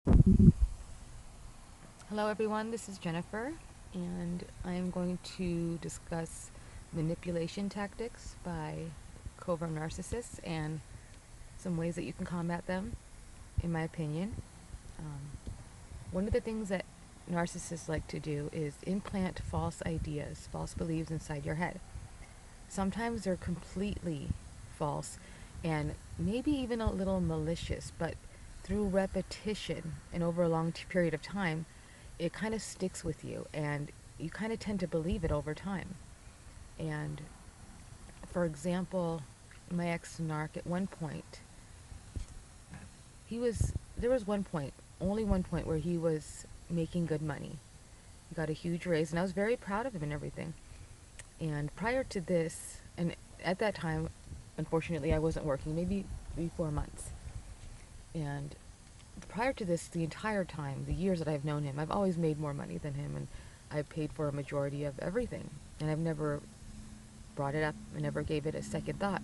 Hello everyone, this is Jennifer, and I am going to discuss manipulation tactics by covert narcissists and some ways that you can combat them, in my opinion. Um, One of the things that narcissists like to do is implant false ideas, false beliefs inside your head. Sometimes they're completely false and maybe even a little malicious, but through repetition and over a long period of time, it kind of sticks with you and you kind of tend to believe it over time. And for example, my ex-narc at one point, there was one point, only one point where he was making good money. He got a huge raise and I was very proud of him and everything. And prior to this, and at that time, unfortunately, I wasn't working, maybe 3, 4 months. And prior to this, the entire time, the years that I've known him, I've always made more money than him, and I've paid for a majority of everything. And I've never brought it up, I never gave it a second thought.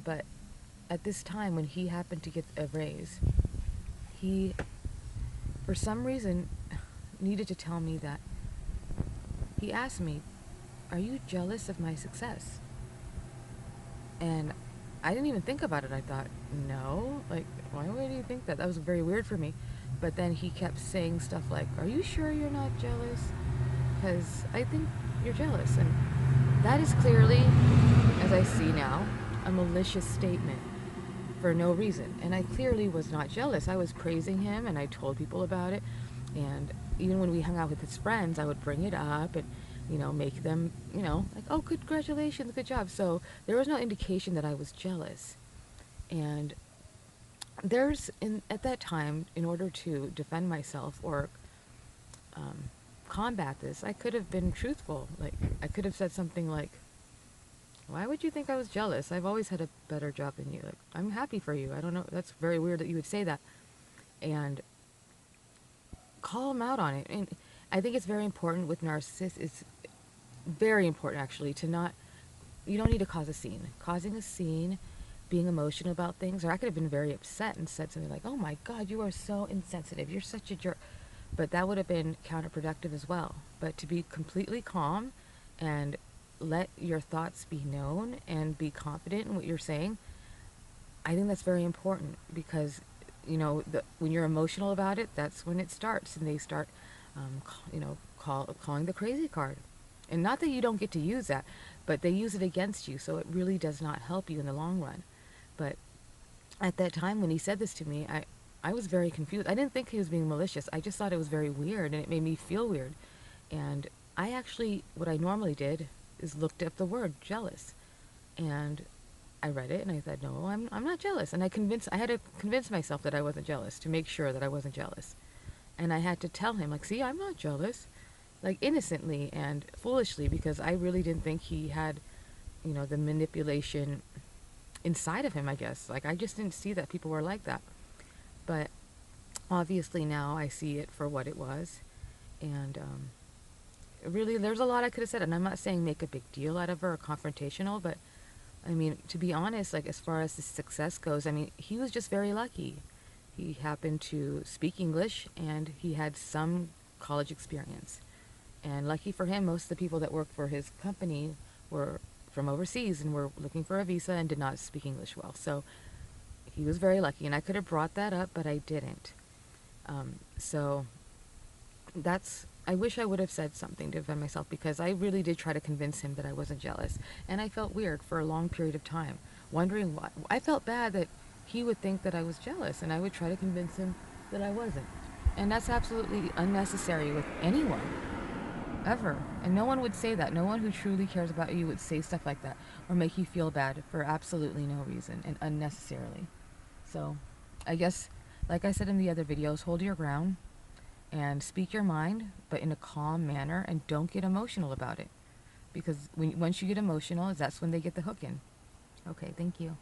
But at this time, when he happened to get a raise, he, for some reason, needed to tell me that he asked me, "Are you jealous of my success?" And I didn't even think about it. I thought, no, like, why would you think that? That was very weird for me. But then he kept saying stuff like, "Are you sure you're not jealous? Because I think you're jealous." And that is clearly, as I see now, a malicious statement for no reason. And I clearly was not jealous. I was praising him and I told people about it. And even when we hung out with his friends, I would bring it up and, make them, like, "Oh, congratulations, good job." So there was no indication that I was jealous. And at that time, in order to defend myself or combat this, I could have been truthful. Like, I could have said something like, "Why would you think I was jealous? I've always had a better job than you. Like, I'm happy for you. I don't know. That's very weird that you would say that." And call them out on it. And I think it's very important with narcissists. It's very important, actually, to not, you don't need to cause a scene. Causing a scene, being emotional about things, or I could have been very upset and said something like, "Oh my God, you are so insensitive. You're such a jerk." But that would have been counterproductive as well. But to be completely calm and let your thoughts be known and be confident in what you're saying, I think that's very important because, when you're emotional about it, that's when it starts, and they start, calling the crazy card. And not that you don't get to use that, but they use it against you, so it really does not help you in the long run. But at that time when he said this to me, I was very confused. I didn't think he was being malicious. I just thought it was very weird, and it made me feel weird. And I actually, what I normally did is looked up the word jealous. And I read it and I said, "No, I'm not jealous." And I had to convince myself that I wasn't jealous to make sure that I wasn't jealous. And I had to tell him, like, "See, I'm not jealous," like innocently and foolishly, because I really didn't think he had, the manipulation inside of him, I guess. Like, I just didn't see that people were like that. But obviously now I see it for what it was. And really, there's a lot I could have said. And I'm not saying make a big deal out of her or confrontational, but I mean, to be honest, like, as far as the success goes, I mean, he was just very lucky. He happened to speak English and he had some college experience. And lucky for him, most of the people that worked for his company were from overseas and were looking for a visa and did not speak English well. So he was very lucky, and I could have brought that up, but I didn't. So I wish I would have said something to defend myself, because I really did try to convince him that I wasn't jealous. And I felt weird for a long period of time, wondering why. I felt bad that he would think that I was jealous, and I would try to convince him that I wasn't. And that's absolutely unnecessary with anyone, ever. And no one would say that. No one who truly cares about you would say stuff like that or make you feel bad for absolutely no reason and unnecessarily. So I guess, like I said in the other videos, hold your ground and speak your mind, but in a calm manner, and don't get emotional about it. Because once you get emotional, that's when they get the hook in. Okay, thank you.